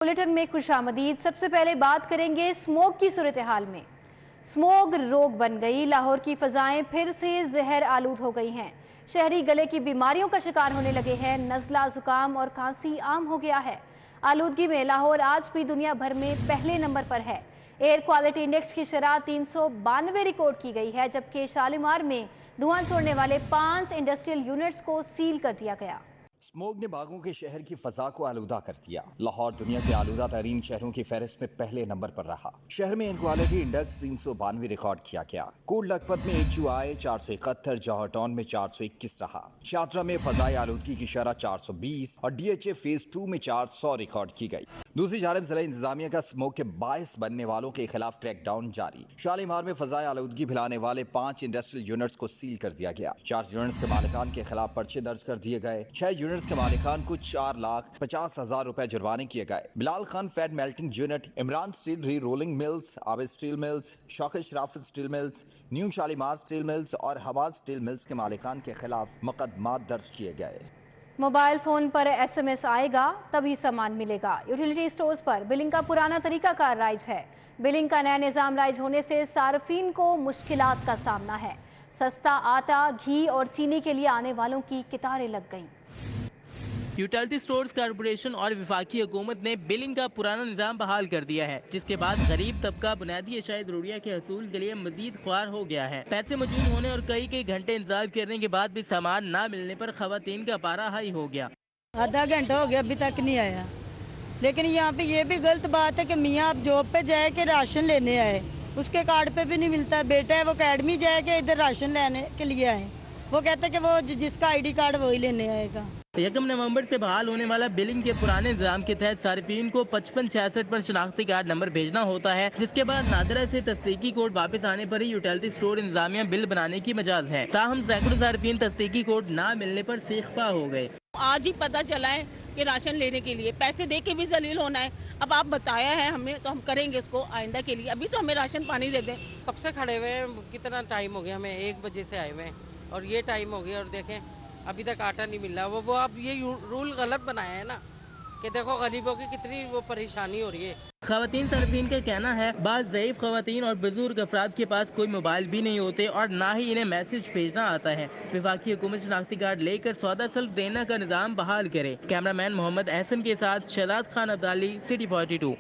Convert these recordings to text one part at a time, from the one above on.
Bulletin में खुशामदीद। सबसे पहले बात करेंगे स्मोग की सूरत हाल में। स्मोग रोग बन गई। लाहौर की फजाएं फिर से जहर आलूद हो गई हैं। शहरी गले की बीमारियों का शिकार होने लगे हैं। नज़ला, जुकाम और खांसी आम हो गया है। आलूदगी में लाहौर आज भी दुनिया भर में पहले नंबर पर है। एयर क्वालिटी इंडेक्स की शरह 392 रिकॉर्ड की गई है, जबकि शालीमार में धुआं छोड़ने वाले 5 इंडस्ट्रियल यूनिट्स को सील कर दिया गया। स्मोग ने बागों के शहर की फजा को आलूदा कर दिया। लाहौर दुनिया के आलूदा तरीन शहरों की फहरिस्त में पहले नंबर पर रहा। शहर में एयर क्वालिटी इंडेक्स 392 रिकॉर्ड किया गया। कोट लखपत में HUI 471, जौहर टाउन में 421 रहा। शादरा में फजाई आलूदगी की शरह 420 और DHA फेज 2 में 400 रिकॉर्ड की गई। दूसरी जानब जिला इंतजामिया का स्मोग के बायस बनने वालों के खिलाफ क्रैकडाउन जारी। शालीमार में फजाई आलूदगी फैलाने वाले 5 इंडस्ट्रियल यूनिट्स को सील कर दिया गया। 4 यूनिट्स के मालिकान के खिलाफ पर्चे दर्ज कर दिए गए। 6 यूनिट्स के मालिकान को 4,50,000 रुपए जुर्माने किए गए। Bilal Khan fat melting unit, Imran steel re rolling mills, Abid steel mills, Shaukat Sharafat steel mills, new Shalimar steel mills और हवाज स्टील मिल्स के मालिकान के खिलाफ मुकदमात दर्ज किए गए। मोबाइल फोन पर SMS आएगा तभी सामान मिलेगा। यूटिलिटी स्टोर्स पर बिलिंग का पुराना तरीका कार राइज है। बिलिंग का नया निज़ाम राइज होने से सार्फिन को मुश्किलात का सामना है। सस्ता आटा, घी और चीनी के लिए आने वालों की कतारें लग गईं। यूटिलिटी स्टोर्स कॉर्पोरेशन और वफाकी हुकूमत ने बिलिंग का पुराना निज़ाम बहाल कर दिया है, जिसके बाद गरीब तबका बुनियादी अशाया ज़रूरिया के हसूल के लिए मजीद ख्वार हो गया है। पैसे मौजूद होने और कई घंटे इंतजार करने के बाद भी सामान ना मिलने पर खवातीन का पारा हाई हो गया। आधा घंटा हो गया अभी तक नहीं आया। लेकिन यहाँ पे ये भी गलत बात है कि मियाँ आप जॉब पे जाए के राशन लेने आए, उसके कार्ड पे भी नहीं मिलता। बेटा है वो अकेडमी जाए के इधर राशन लेने के लिए आए, वो कहते हैं कि वो जिसका ID कार्ड वही लेने आएगा। 1 नवंबर से बहाल होने वाला बिलिंग के पुराने निज़ाम के तहत सार्फिन को 5566 पर शनाख्ती कार्ड नंबर भेजना होता है, जिसके बाद नादरा से तस्दीकी कोड वापस आने पर ही यूटिलिटी स्टोर इंतजामिया बिल बनाने की मजाज है। ताहम सैकड़ों सार्फिन तस्दीकी कोड ना मिलने पर सीखपा हो गए। आज ही पता चला है कि राशन लेने के लिए पैसे दे के भी जलील होना है। अब आप बताया है हमें तो हम करेंगे उसको आइंदा के लिए। अभी तो हमें राशन पानी दे दें। कब से खड़े हुए हैं, कितना टाइम हो गया, हमें 1 बजे से आए हुए हैं और ये टाइम हो गया और देखें अभी तक आटा नहीं मिल रहा। वो अब ये रूल गलत बनाया है ना कि देखो गरीबों की कितनी वो परेशानी हो रही है। खवातीन सार्फिन का कहना है बाद ज़ईफ खवातीन और बुजुर्ग अफराद के पास कोई मोबाइल भी नहीं होते और ना ही इन्हें मैसेज भेजना आता है। वफाकी हुकूमत शनाख्ती कार्ड लेकर सौदा सल्फ देना का निज़ाम बहाल करे। कैमरामैन मोहम्मद एहसन के साथ शहजाद खान अब्दाली, सिटी 42।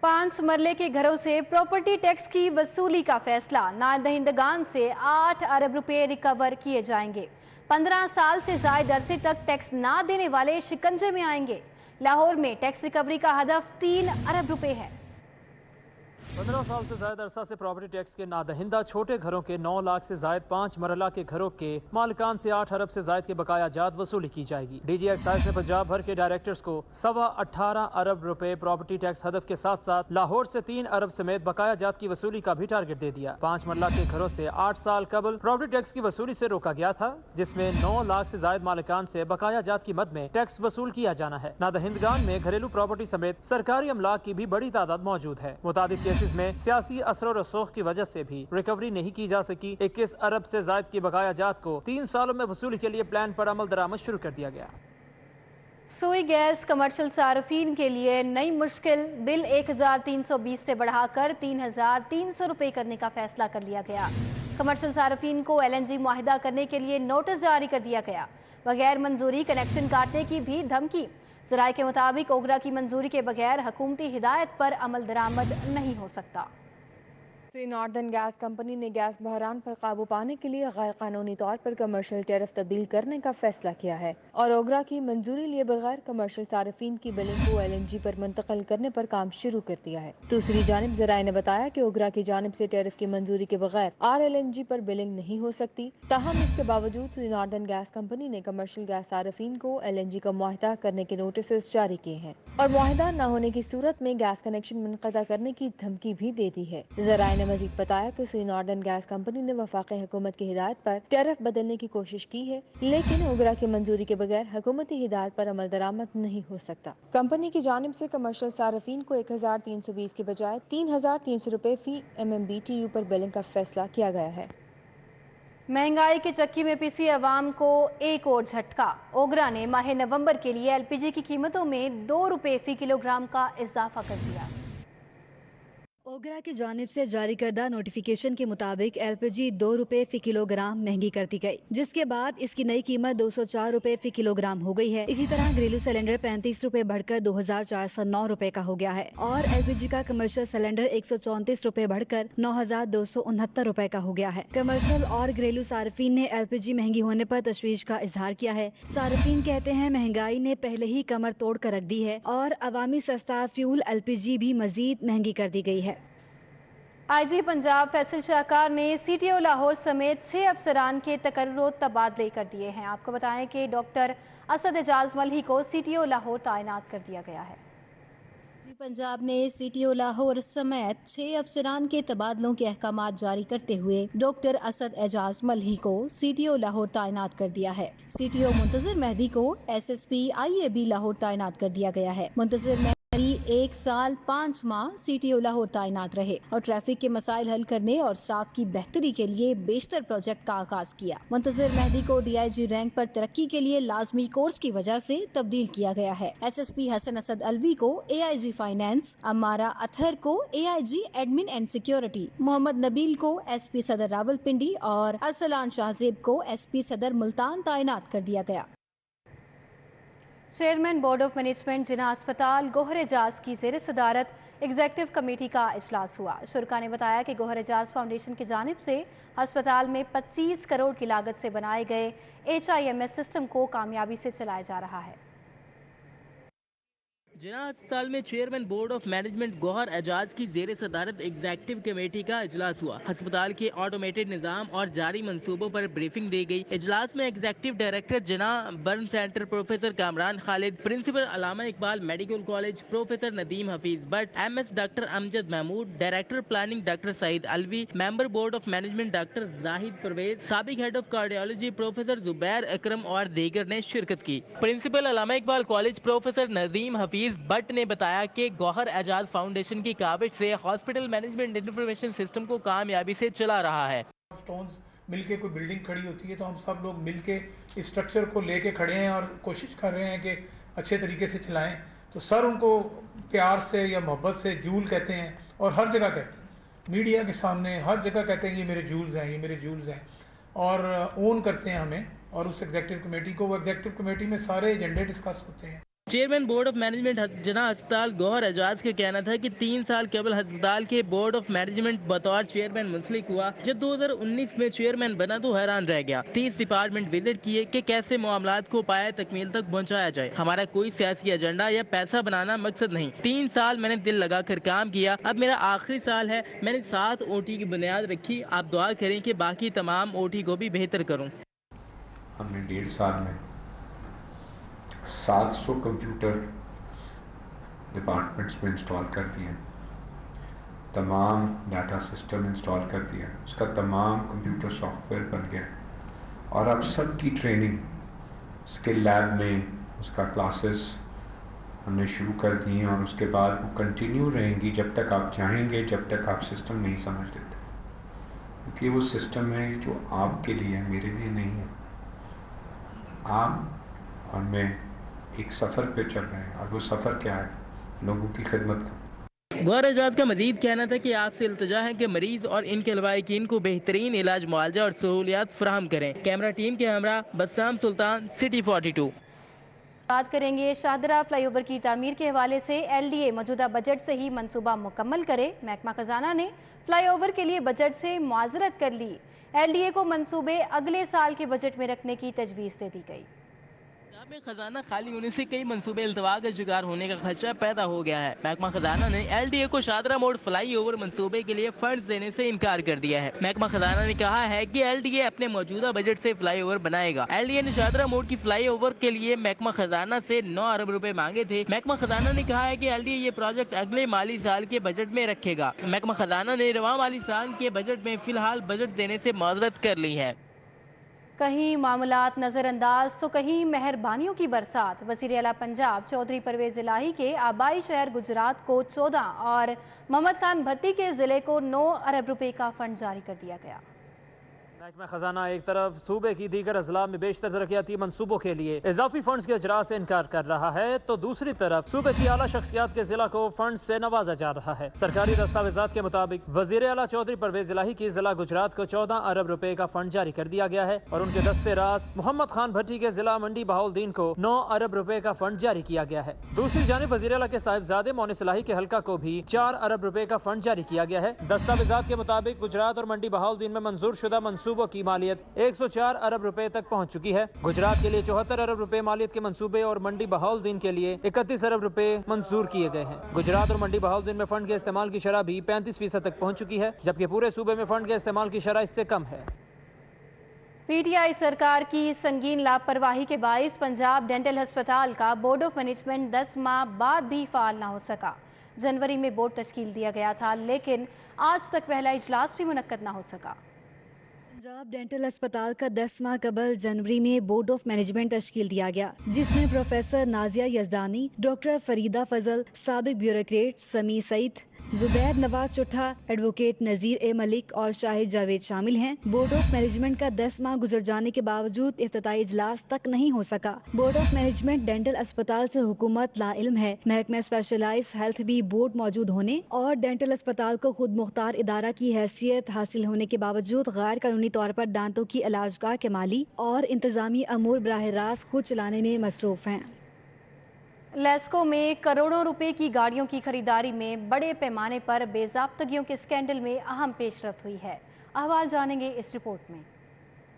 5 मरले के घरों से प्रॉपर्टी टैक्स की वसूली का फैसला। नादहिंदगान से 8 अरब रुपए रिकवर किए जाएंगे। 15 साल से ज्यादा अरसे तक टैक्स ना देने वाले शिकंजे में आएंगे। लाहौर में टैक्स रिकवरी का हदफ 3 अरब रुपए है। 15 साल से ज्यादा अरसा से प्रॉपर्टी टैक्स के नादहिंदा छोटे घरों के 9 लाख से ज्यादा 5 मरला के घरों के मालिकान से 8 अरब से ज्यादा के बकाया जात वसूली की जाएगी। DG एक्साइज ने पंजाब भर के डायरेक्टर्स को 18.25 अरब रुपए प्रॉपर्टी टैक्स हदफ के साथ साथ लाहौर से 3 अरब समेत बकाया जात की वसूली का भी टारगेट दे दिया। 5 मरला के घरों से 8 साल कबल प्रॉपर्टी टैक्स की वसूली से रोका गया था, जिसमें 9 लाख से ज्यादा मालिकान से बकाया जात की मद में टैक्स वसूल किया जाना है। नादहिंदगान में घरेलू प्रॉपर्टी समेत सरकारी अमलाक की भी बड़ी तादाद मौजूद है। मुताबिक केसेस में सियासी असर और रसूख की वजह से भी रिकवरी नहीं की जा सकी। 21 अरब से ज्यादा की बकाया जात को 3 सालों में वसूली के लिए प्लान पर अमल दरामद शुरू कर दिया गया। सोई गैस कमर्शियल सार्फिन के लिए नई मुश्किल। बिल 1320 से बढ़ाकर 3300 रुपए करने का फैसला कर लिया गया। कमर्शियल सार्फिन को LNG मुआहिदा करने के लिए नोटिस जारी कर दिया गया। बगैर मंजूरी कनेक्शन काटने की भी धमकी। ज़राए के मुताबिक ओगरा की मंजूरी के बगैर हुकूमती हिदायत पर अमल दरामद नहीं हो सकता। नॉर्दर्न गैस कंपनी ने गैस बहरान पर काबू पाने के लिए गैर कानूनी तौर पर कमर्शियल टैरिफ तब्दील करने का फैसला किया है और ओगरा की मंजूरी लिए बगैर कमर्शियल सार्फिन की बिलिंग को LNG पर मुंतकिल करने पर काम शुरू कर दिया है। दूसरी जानिब ज़राए ने बताया कि ओगरा की जानिब से टैरिफ की मंजूरी के बगैर RLNG पर बिलिंग नहीं हो सकती। ताहम इसके बावजूद नॉर्दर्न गैस कंपनी ने कमर्शियल गैस सार्फिन को LNG का मुआहिदा करने के नोटिस जारी किए हैं और मुआहिदा न होने की सूरत में गैस कनेक्शन मुनक़ता करने की धमकी भी दे दी है। ज़राए ने मजीद बताया कि नॉर्दर्न गैस कंपनी ने वफाकी हुकूमत की हिदायत पर टैरिफ बदलने की कोशिश की है, लेकिन ओगरा की मंजूरी के बगैर हुकूमती हिदायत पर अमल दरामद नहीं हो सकता। कंपनी की जानिब से कमर्शियल सार्फिन को 1320 के बजाय 3300 रुपए फी MMBTU पर बिलिंग का फैसला किया गया है। महंगाई की चक्की में पिसी अवाम को एक और झटका। ओगरा ने माह नवंबर के लिए एलपीजी की कीमतों में 2 रुपए फी किलोग्राम का इजाफा कर दिया। ओगरा की जानिब से जारी करदा नोटिफिकेशन के मुताबिक एलपीजी 2 रुपए फी किलोग्राम महंगी कर दी गई, जिसके बाद इसकी नई कीमत 204 रुपए फी किलोग्राम हो गई है। इसी तरह घरेलू सिलेंडर 35 रुपए बढ़कर 2409 रुपए का हो गया है और एलपीजी का कमर्शियल सिलेंडर 134 रुपए बढ़कर 9269 रुपए का हो गया है। कमर्शियल और घरेलू सार्फिन ने एलपीजी महंगी होने पर तशवीश का इजहार किया है। सार्फिन कहते हैं महंगाई ने पहले ही कमर तोड़ कर रख दी है और अवामी सस्ता फ्यूल एलपीजी भी मजीद महंगी कर दी गई है। आईजी पंजाब फैसल शाहकार ने सीटीओ लाहौर समेत 6 अफसरान के तकर्रुर तबादले कर दिए हैं। आपको बताएं कि डॉक्टर असद एजाज मल्ही को सीटीओ लाहौर तैनात कर दिया गया है। आईजी पंजाब ने सीटीओ लाहौर समेत 6 अफसरान के तबादलों के अहकाम जारी करते हुए डॉक्टर असद एजाज मल्ही को सीटीओ लाहौर तैनात कर दिया है। सीटीओ मुंतजिर मेहदी को एसएसपी आईएबी लाहौर तैनात कर दिया गया है। मुंतजिर मेहदी 1 साल 5 माह सीटीओ लाहौर तैनात रहे और ट्रैफिक के मसाइल हल करने और स्टाफ की बेहतरी के लिए बेशतर प्रोजेक्ट का आगाज किया। मुंतजिर मेहदी को डीआईजी रैंक पर तरक्की के लिए लाजमी कोर्स की वजह से तब्दील किया गया है। एसएसपी हसन असद अलवी को एआईजी फाइनेंस, अमारा अतहर को AIG admin and security, Mohammad Nabeel को एसपी सदर रावलपिंडी और अरसलान शाहजेब को एसपी सदर मुल्तान तैनात कर दिया गया। चेयरमैन बोर्ड ऑफ मैनेजमेंट जिना अस्पताल गोहर एजाज की ज़ेर सदारत एग्जेक्टिव कमेटी का इजलास हुआ। शुरका ने बताया कि गोहर एजाज फाउंडेशन की जानिब से अस्पताल में 25 करोड़ की लागत से बनाए गए HIMS सिस्टम को कामयाबी से चलाया जा रहा है। जिना अस्पताल में chairman board of management Gohar Ejaz की जेर सदारत एग्जेक्टिव कमेटी का इजलास हुआ। अस्पताल के ऑटोमेटेड निज़ाम और जारी मंसूबों पर ब्रीफिंग दी गई। इजलास में executive director Jinnah burn centre professor Kamran Khalid, principal Allama Iqbal medical college professor Nadeem Hafeez Butt, MS doctor Amjad Mahmood, director planning doctor Saeed Alvi, member board of management doctor Zahid Parvez, साबिक head of cardiology professor Zubair Akram और दीगर ने शिरकत की। Principal Allama Iqbal college professor Nadeem Hafeez Butt ने बताया कि गौहर एजाज फाउंडेशन की काविश से हॉस्पिटल मैनेजमेंट इंफॉर्मेशन सिस्टम को कामयाबी से चला रहा है। स्टोन्स मिलके कोई बिल्डिंग खड़ी होती है तो हम सब लोग मिलके इस स्ट्रक्चर को लेके खड़े हैं और कोशिश कर रहे हैं कि अच्छे तरीके से चलाएं। तो सर उनको प्यार से या मोहब्बत से जूल कहते हैं और हर जगह कहते हैं, मीडिया के सामने हर जगह कहते हैं ये मेरे जूल्स हैं, ये मेरे जूल्स हैं, और ओन करते हैं हमें और उस एग्जेक्टिव कमेटी को। वो एग्जेक्टिव कमेटी में सारे एजेंडे डिस्कस होते हैं। चेयरमैन बोर्ड ऑफ मैनेजमेंट जिना अस्पताल गौहर एजाज का कहना था कि 3 साल केवल अस्पताल के बोर्ड ऑफ मैनेजमेंट बतौर चेयरमैन मुंसलिक हुआ। जब 2019 में चेयरमैन बना तो हैरान रह गया। 30 डिपार्टमेंट विजिट किए कि कैसे मामलात को पाया तकमील तक पहुंचाया जाए। हमारा कोई सियासी एजेंडा या पैसा बनाना मकसद नहीं। 3 साल मैंने दिल लगा कर काम किया। अब मेरा आखिरी साल है। मैंने 7 OT की बुनियाद रखी। आप दुआ करें कि बाकी तमाम OT को भी बेहतर करूँ। हमने 1.5 साल में 700 कंप्यूटर डिपार्टमेंट्स में इंस्टॉल कर दिए, तमाम डाटा सिस्टम इंस्टॉल कर दिया, उसका तमाम कंप्यूटर सॉफ्टवेयर बन गया और अब सबकी ट्रेनिंग स्किल लैब में उसका क्लासेस हमने शुरू कर दी हैं और उसके बाद वो कंटिन्यू रहेंगी जब तक आप चाहेंगे, जब तक आप सिस्टम नहीं समझ लेते, क्योंकि वो सिस्टम है जो आपके लिए है, मेरे लिए नहीं है। आप और मैं एक सफ़र पे चल रहे हैं और वो सफ़र क्या है? लोगों की खिदमत का। गौहर एजाज का मजीद कहना था कि आपसे इल्तिजा है कि मरीज और इनके लवाहिकीन को बेहतरीन इलाज, मुआवजा और सहूलियात फराहम करें। कैमरा टीम के हमरा बस्साम सुल्तान, सिटी 42। बात करेंगे शाहदरा फ्लाईओवर की तामीर के हवाले से। LDA मौजूदा बजट से ही मंसूबा मुकम्मल करे। महकमा खजाना ने फ्लाईओवर के लिए बजट से मुआजरत कर ली। LDA को मंसूबे अगले साल के बजट में रखने की तजवीज़ दे दी गई। में खजाना खाली होने से कई मंसूबे इल्तवा का शिकार होने का खदशा पैदा हो गया है। महकमा खजाना ने LDA को शाहदरा मोड़ फ्लाई ओवर मंसूबे के लिए फंड देने से इनकार कर दिया है। महकमा खजाना ने कहा है कि LDA अपने मौजूदा बजट से फ्लाई ओवर बनाएगा। LDA ने शाहदरा मोड़ की फ्लाई ओवर के लिए महकमा खजाना से 9 अरब रुपए मांगे थे। महकमा खजाना ने कहा है कि LDA ये प्रोजेक्ट अगले माली साल के बजट में रखेगा। महकमा खजाना ने रवां माली साल के बजट में फिलहाल बजट देने से माजरत कर ली है। कहीं मामलात नज़रअंदाज तो कहीं मेहरबानियों की बरसात। वज़ीर आला पंजाब चौधरी परवेज़ इलाही के आबाई शहर गुजरात को 14 और मोहम्मद खान भट्टी के ज़िले को 9 अरब रुपए का फंड जारी कर दिया गया। محکمہ خزانہ ایک طرف صوبے کی دیگر اضلاع میں بیشتر ترقیاتی منصوبوں کے لیے اضافی فنڈز کے اجراء سے انکار کر رہا ہے تو دوسری طرف صوبے کی اعلیٰ شخصیات کے ضلع کو فنڈز سے نوازا جا رہا ہے۔ سرکاری دستاویزات کے مطابق وزیر اعلیٰ چودھری پرویز الہی کی ضلع گجرات کو 14 ارب روپے کا فنڈ جاری کر دیا گیا ہے اور ان کے دستے راز محمد خان بھٹی کے ضلع منڈی بہاؤالدین کو 9 ارب روپے کا فنڈ جاری کیا گیا ہے۔ دوسری جانب وزیر اعلیٰ کے صاحبزادے مونس الہی کے حلقہ کو بھی 4 ارب روپے کا فنڈ جاری کیا گیا ہے۔ دستاویزات کے مطابق گجرات اور منڈی بہاؤالدین میں منظور شدہ منصوبوں کی مالیت 104 ارب روپے تک پہنچ چکی ہے۔ گجرات کے لیے 74 ارب روپے مالیت کے منصوبے اور منڈی بہاؤالدین کے لیے 31 ارب روپے منظور کیے گئے ہیں۔ گجرات اور منڈی بہاؤالدین میں فنڈ کے استعمال کی شرح بھی 35% تک پہنچ چکی ہے، جبکہ پورے صوبے میں فنڈ کے استعمال کی شرح اس سے کم ہے۔ پی ٹی آئی سرکار کی سنگین لاپرواہی کے باعث پنجاب ڈینٹل ہسپتال کا بورڈ آف مینجمنٹ 10 ماہ بعد بھی فعال نہ ہو سکا۔ جنوری میں بورڈ تشکیل دیا گیا تھا، لیکن آج تک پہلا اجلاس بھی منعقد نہ ہو سکا۔ پنجاب ڈینٹل ہسپتال کا 10 ماہ قبل جنوری میں بورڈ آف مینجمنٹ تشکیل دیا گیا، جس میں پروفیسر نازیہ یزدانی، ڈاکٹر فریدہ فضل، سابق بیوروکریٹ سمیع سعید، زبیر نواز چٹھا، ایڈوکیٹ نذیر اے ملک اور شاہد جاوید شامل ہیں۔ بورڈ آف مینجمنٹ کا 10 ماہ گزر جانے کے باوجود افتتاحی اجلاس تک نہیں ہو سکا۔ بورڈ آف مینجمنٹ ڈینٹل اسپتال سے حکومت لا علم ہے۔ محکمہ اسپیشلائز ہیلتھ بھی بورڈ موجود ہونے اور ڈینٹل اسپتال کو خود مختار ادارہ کی حیثیت حاصل ہونے کے باوجود غیر قانونی طور پر دانتوں کی علاج گاہ کے مالی اور انتظامی امور براہ راست خود چلانے میں مصروف ہیں۔ لیسکو میں کروڑوں روپے کی گاڑیوں کی خریداری میں بڑے پیمانے پر بے ضابطگیوں کے اسکینڈل میں اہم پیش رفت ہوئی ہے۔ احوال جانیں گے اس رپورٹ میں۔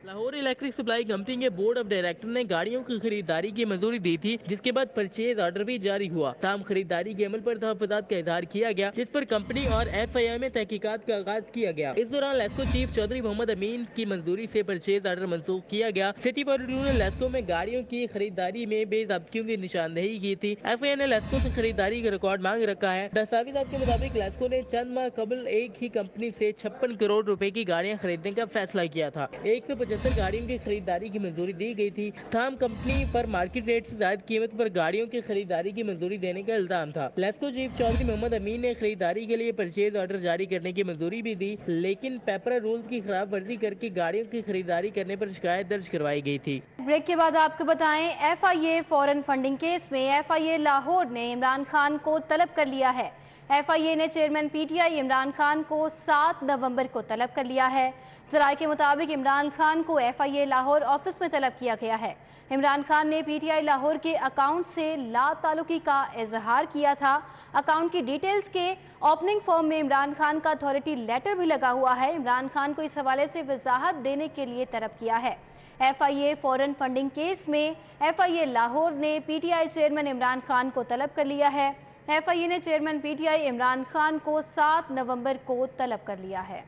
لاہور الیکٹرک سپلائی کمپنی کے بورڈ آف ڈائریکٹر نے گاڑیوں کی خریداری کی منظوری دی تھی، جس کے بعد پرچیز آرڈر بھی جاری ہوا۔ تاہم خریداری کے عمل پر تحفظات کا اظہار کیا گیا، جس پر کمپنی اور ایف آئی اے میں تحقیقات کا آغاز کیا گیا۔ اس دوران لیسکو چیف چودھری محمد امین کی منظوری سے پرچیز آرڈر منسوخ کیا گیا۔ سٹی 42 نے لیسکو میں گاڑیوں کی خریداری میں بے ضابطگیوں کی نشاندہی کی تھی۔ ایف آئی اے نے لیسکو سے خریداری کا ریکارڈ مانگ رکھا ہے۔ دستاویزات کے مطابق لیسکو نے چند ماہ قبل ایک ہی کمپنی سے 56 کروڑ روپے کی گاڑیاں خریدنے کا فیصلہ کیا تھا۔ 175 گاڑیوں کی خریداری کی منظوری دی گئی تھی، تاہم کمپنی پر مارکیٹ ریٹ سے زائد قیمت پر گاڑیوں کی خریداری کی منظوری دینے کا الزام تھا۔ لیسکو چیف چودھری محمد امین نے خریداری کے لیے پرچیز آرڈر جاری کرنے کی منظوری بھی دی، لیکن پیپر رولز کی خلاف ورزی کر کے گاڑیوں کی خریداری کرنے پر شکایت درج کروائی گئی تھی۔ بریک کے بعد آپ کو بتائیں، ایف آئی اے فورن فنڈنگ کیس میں ایف آئی اے لاہور نے عمران خان کو طلب کر لیا ہے۔ ایف آئی اے نے chairman P T I Imran Khan کو 7 نومبر کو طلب کر لیا ہے۔ ذرائع کے مطابق عمران خان کو ایف آئی اے لاہور آفس میں طلب کیا گیا ہے۔ عمران خان نے پی ٹی آئی لاہور کے اکاؤنٹ سے لا تعلقی کا اظہار کیا تھا۔ اکاؤنٹ کی ڈیٹیلز کے اوپننگ فارم میں عمران خان کا اتھارٹی لیٹر بھی لگا ہوا ہے۔ عمران خان کو اس حوالے سے وضاحت دینے کے لیے طلب کیا ہے۔ ایف آئی اے فورن فنڈنگ کیس میں ایف آئی اے لاہور نے P T I chairman Imran Khan کو طلب کر لیا ہے۔ ایف آئی اے نے chairman P T I Imran Khan کو 7 نومبر کو طلب کر لیا ہے۔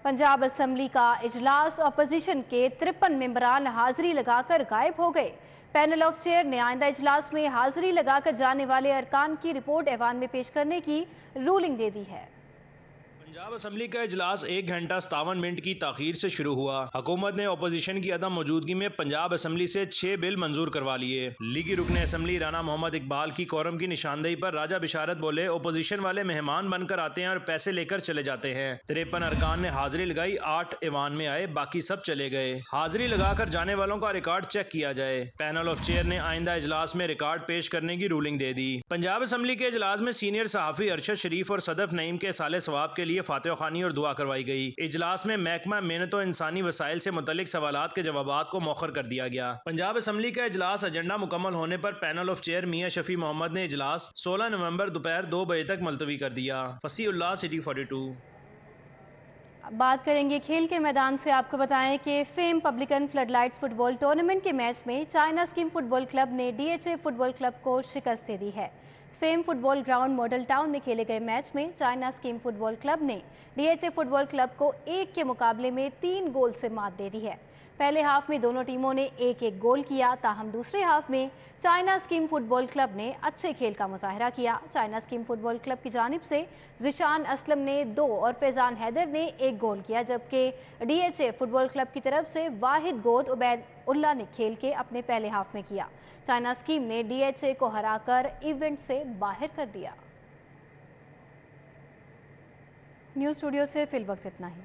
پنجاب اسمبلی کا اجلاس اپوزیشن کے 53 ممبران حاضری لگا کر غائب ہو گئے۔ پینل آف چیئر نے آئندہ اجلاس میں حاضری لگا کر جانے والے ارکان کی رپورٹ ایوان میں پیش کرنے کی رولنگ دے دی ہے۔ پنجاب اسمبلی کا اجلاس 1 گھنٹہ 57 منٹ کی تاخیر سے شروع ہوا۔ حکومت نے اپوزیشن کی عدم موجودگی میں پنجاب اسمبلی سے 6 بل منظور کروا لیے۔ لیگی رکن اسمبلی رانا محمد اقبال کی کورم کی نشاندہی پر راجہ بشارت بولے، اپوزیشن والے مہمان بن کر آتے ہیں اور پیسے لے کر چلے جاتے ہیں۔ 53 ارکان نے حاضری لگائی، 8 ایوان میں آئے، باقی سب چلے گئے۔ حاضری لگا کر جانے والوں کا ریکارڈ چیک کیا جائے۔ پینل آف چیئر نے آئندہ اجلاس میں ریکارڈ پیش کرنے کی رولنگ دے دی۔ پنجاب اسمبلی کے اجلاس میں سینئر صحافی ارشد شریف اور صدف نعیم کے سال ثواب کے لیے فاتحہ خوانی اور دعا کروائی گئی۔ اجلاس میں محکمہ محنت و انسانی وسائل سے متعلق سوالات کے جوابات کو مؤخر کر دیا گیا۔ پنجاب اسمبلی کا اجلاس ایجنڈا مکمل ہونے پر پینل آف چیئر میاں شفیع محمد نے اجلاس 16 نومبر دوپہر 2 بجے تک ملتوی کر دیا۔ فصیح اللہ، سٹی 42۔ بات کریں گے کھیل کے میدان سے۔ آپ کو بتائیں کہ fame publican floodlights football tournament کے میچ میں China scheme football club نے D H A football club کو شکست دے دی ہے۔ Fame football ground model town میں کھیلے گئے میچ میں China scheme football club نے D H A football club کو 1 کے مقابلے میں 3 گول سے مات دے دی ہے۔ پہلے ہاف میں دونوں ٹیموں نے 1-1 گول کیا، تاہم دوسرے ہاف میں China scheme football club نے اچھے کھیل کا مظاہرہ کیا۔ China scheme football club کی جانب سے ذیشان اسلم نے 2 اور فیضان حیدر نے 1 گول کیا، جبکہ D H A football club کی طرف سے واحد گول عبید اللہ نے کھیل کے اپنے پہلے ہاف میں کیا۔ چائنا اسکیم نے ڈی ایچ اے کو ہرا کر ایونٹ سے باہر کر دیا۔ نیوز اسٹوڈیو سے فی الوقت اتنا ہی.